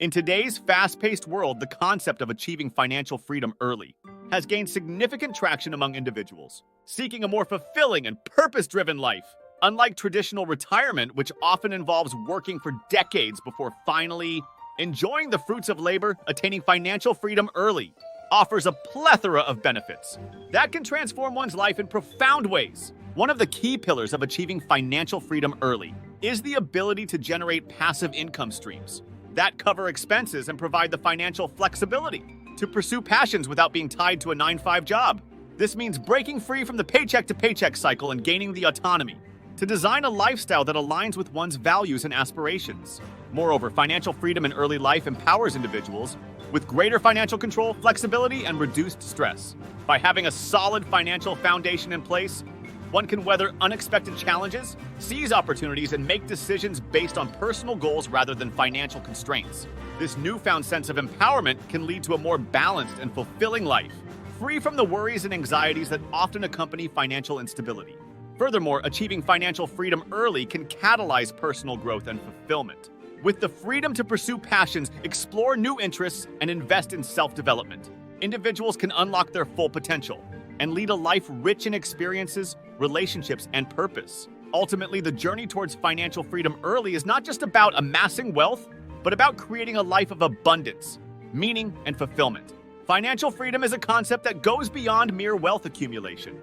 In today's fast-paced world, the concept of achieving financial freedom early has gained significant traction among individuals seeking a more fulfilling and purpose-driven life. Unlike traditional retirement, which often involves working for decades before finally enjoying the fruits of labor, attaining financial freedom early offers a plethora of benefits that can transform one's life in profound ways. One of the key pillars of achieving financial freedom early is the ability to generate passive income streams that cover expenses and provide the financial flexibility to pursue passions without being tied to a 9-to-5 job. This means breaking free from the paycheck-to-paycheck cycle and gaining the autonomy to design a lifestyle that aligns with one's values and aspirations. Moreover, financial freedom in early life empowers individuals with greater financial control, flexibility, and reduced stress. By having a solid financial foundation in place, one can weather unexpected challenges, seize opportunities, and make decisions based on personal goals rather than financial constraints. This newfound sense of empowerment can lead to a more balanced and fulfilling life, free from the worries and anxieties that often accompany financial instability. Furthermore, achieving financial freedom early can catalyze personal growth and fulfillment. With the freedom to pursue passions, explore new interests, and invest in self-development, individuals can unlock their full potential and lead a life rich in experiences, relationships, and purpose. Ultimately, the journey towards financial freedom early is not just about amassing wealth, but about creating a life of abundance, meaning, and fulfillment. Financial freedom is a concept that goes beyond mere wealth accumulation.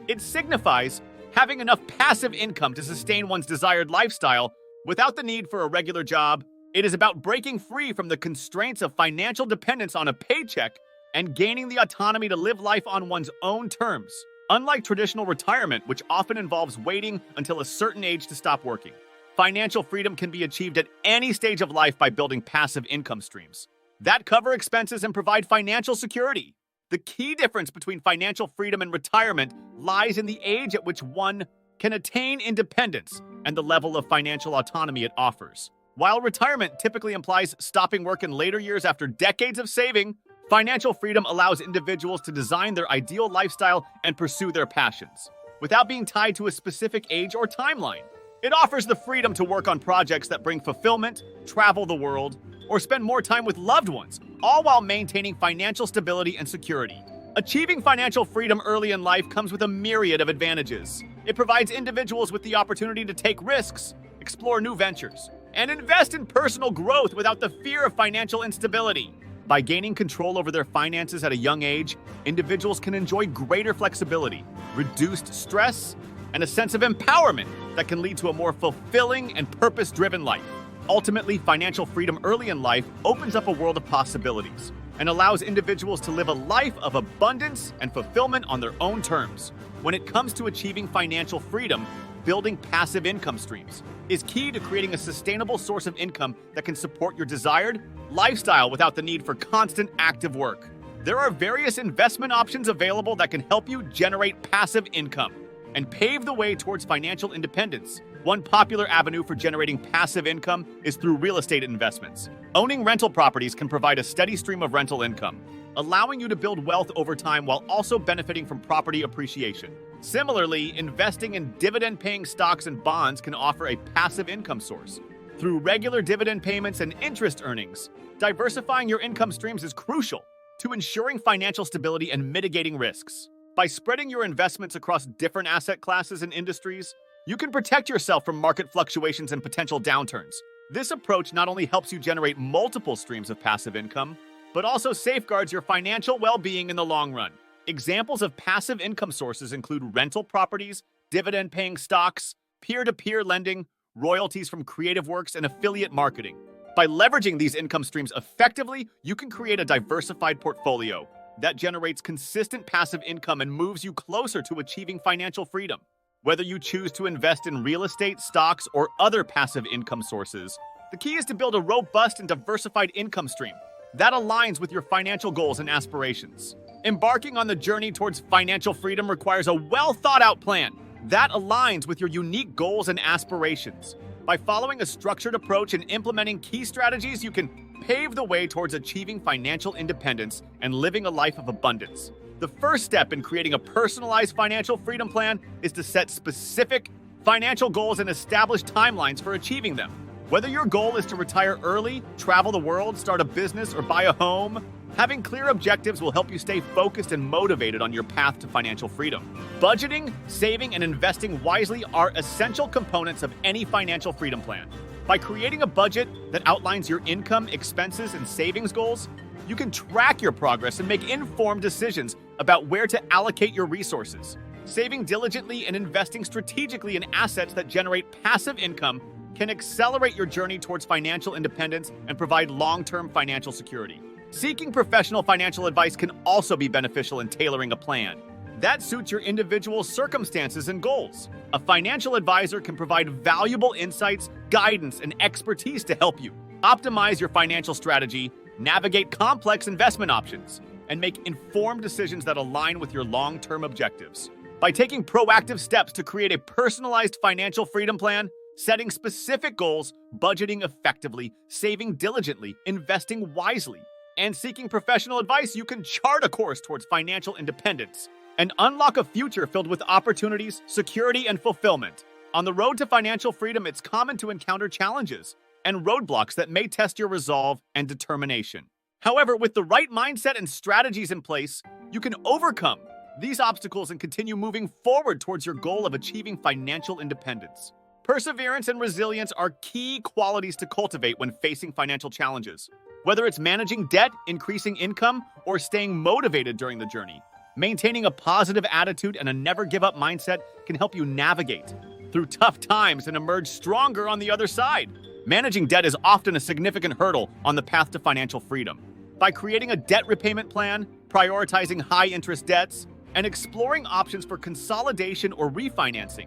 It signifies having enough passive income to sustain one's desired lifestyle without the need for a regular job. It is about breaking free from the constraints of financial dependence on a paycheck and gaining the autonomy to live life on one's own terms. Unlike traditional retirement, which often involves waiting until a certain age to stop working, financial freedom can be achieved at any stage of life by building passive income streams that cover expenses and provide financial security. The key difference between financial freedom and retirement lies in the age at which one can attain independence and the level of financial autonomy it offers. While retirement typically implies stopping work in later years after decades of saving, financial freedom allows individuals to design their ideal lifestyle and pursue their passions without being tied to a specific age or timeline. It offers the freedom to work on projects that bring fulfillment, travel the world, or spend more time with loved ones, all while maintaining financial stability and security. Achieving financial freedom early in life comes with a myriad of advantages. It provides individuals with the opportunity to take risks, explore new ventures, and invest in personal growth without the fear of financial instability. By gaining control over their finances at a young age, individuals can enjoy greater flexibility, reduced stress, and a sense of empowerment that can lead to a more fulfilling and purpose-driven life. Ultimately, financial freedom early in life opens up a world of possibilities and allows individuals to live a life of abundance and fulfillment on their own terms. When it comes to achieving financial freedom, building passive income streams is key to creating a sustainable source of income that can support your desired lifestyle without the need for constant active work. There are various investment options available that can help you generate passive income and pave the way towards financial independence. One popular avenue for generating passive income is through real estate investments. Owning rental properties can provide a steady stream of rental income, allowing you to build wealth over time while also benefiting from property appreciation. Similarly, investing in dividend-paying stocks and bonds can offer a passive income source. Through regular dividend payments and interest earnings, diversifying your income streams is crucial to ensuring financial stability and mitigating risks. By spreading your investments across different asset classes and industries, you can protect yourself from market fluctuations and potential downturns. This approach not only helps you generate multiple streams of passive income, but also safeguards your financial well-being in the long run. Examples of passive income sources include rental properties, dividend-paying stocks, peer-to-peer lending, royalties from creative works, and affiliate marketing. By leveraging these income streams effectively, you can create a diversified portfolio that generates consistent passive income and moves you closer to achieving financial freedom. Whether you choose to invest in real estate, stocks, or other passive income sources, the key is to build a robust and diversified income stream that aligns with your financial goals and aspirations. Embarking on the journey towards financial freedom requires a well-thought-out plan that aligns with your unique goals and aspirations. By following a structured approach and implementing key strategies, you can pave the way towards achieving financial independence and living a life of abundance. The first step in creating a personalized financial freedom plan is to set specific financial goals and establish timelines for achieving them. Whether your goal is to retire early, travel the world, start a business, or buy a home, having clear objectives will help you stay focused and motivated on your path to financial freedom. Budgeting, saving, and investing wisely are essential components of any financial freedom plan. By creating a budget that outlines your income, expenses, and savings goals, you can track your progress and make informed decisions about where to allocate your resources. Saving diligently and investing strategically in assets that generate passive income can accelerate your journey towards financial independence and provide long-term financial security. Seeking professional financial advice can also be beneficial in tailoring a plan that suits your individual circumstances and goals. A financial advisor can provide valuable insights, guidance, and expertise to help you optimize your financial strategy, navigate complex investment options, and make informed decisions that align with your long-term objectives. By taking proactive steps to create a personalized financial freedom plan, setting specific goals, budgeting effectively, saving diligently, investing wisely, and seeking professional advice, you can chart a course towards financial independence and unlock a future filled with opportunities, security, and fulfillment. On the road to financial freedom, it's common to encounter challenges and roadblocks that may test your resolve and determination. However, with the right mindset and strategies in place, you can overcome these obstacles and continue moving forward towards your goal of achieving financial independence. Perseverance and resilience are key qualities to cultivate when facing financial challenges. Whether it's managing debt, increasing income, or staying motivated during the journey, maintaining a positive attitude and a never-give-up mindset can help you navigate through tough times and emerge stronger on the other side. Managing debt is often a significant hurdle on the path to financial freedom. By creating a debt repayment plan, prioritizing high-interest debts, and exploring options for consolidation or refinancing,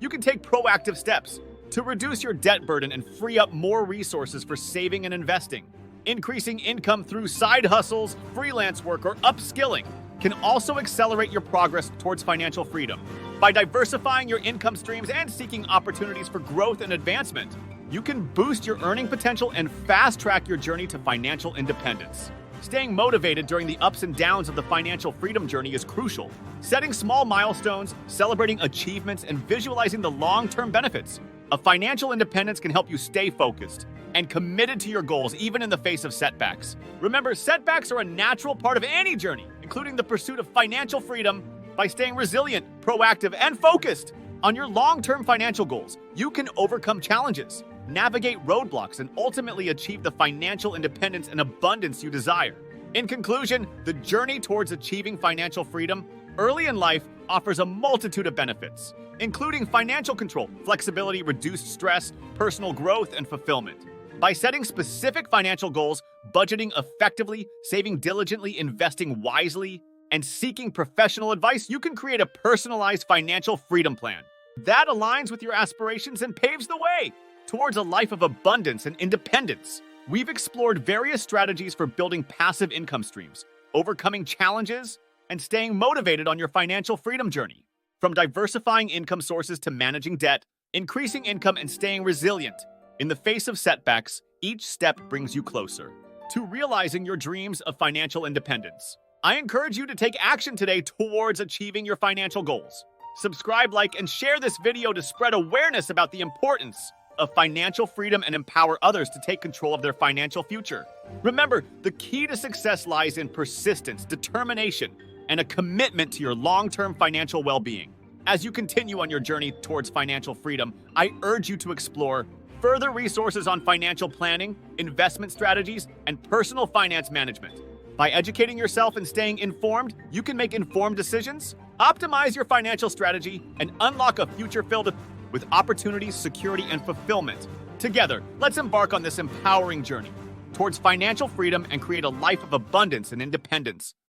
you can take proactive steps to reduce your debt burden and free up more resources for saving and investing. Increasing income through side hustles, freelance work, or upskilling can also accelerate your progress towards financial freedom. By diversifying your income streams and seeking opportunities for growth and advancement, you can boost your earning potential and fast-track your journey to financial independence. Staying motivated during the ups and downs of the financial freedom journey is crucial. Setting small milestones, celebrating achievements, and visualizing the long-term benefits of financial independence can help you stay focused and committed to your goals even in the face of setbacks. Remember, setbacks are a natural part of any journey, including the pursuit of financial freedom. By staying resilient, proactive, and focused on your long-term financial goals, you can overcome challenges, navigate roadblocks, and ultimately achieve the financial independence and abundance you desire. In conclusion, the journey towards achieving financial freedom early in life offers a multitude of benefits, including financial control, flexibility, reduced stress, personal growth, and fulfillment. By setting specific financial goals, budgeting effectively, saving diligently, investing wisely, and seeking professional advice, you can create a personalized financial freedom plan that aligns with your aspirations and paves the way towards a life of abundance and independence. We've explored various strategies for building passive income streams, overcoming challenges, and staying motivated on your financial freedom journey. From diversifying income sources to managing debt, increasing income, and staying resilient in the face of setbacks, each step brings you closer to realizing your dreams of financial independence. I encourage you to take action today towards achieving your financial goals. Subscribe, like, and share this video to spread awareness about the importance of financial freedom and empower others to take control of their financial future. Remember, the key to success lies in persistence, determination, and a commitment to your long-term financial well-being. As you continue on your journey towards financial freedom, I urge you to explore further resources on financial planning, investment strategies, and personal finance management. By educating yourself and staying informed, you can make informed decisions, optimize your financial strategy, and unlock a future filled with opportunities, security, and fulfillment. Together, let's embark on this empowering journey towards financial freedom and create a life of abundance and independence.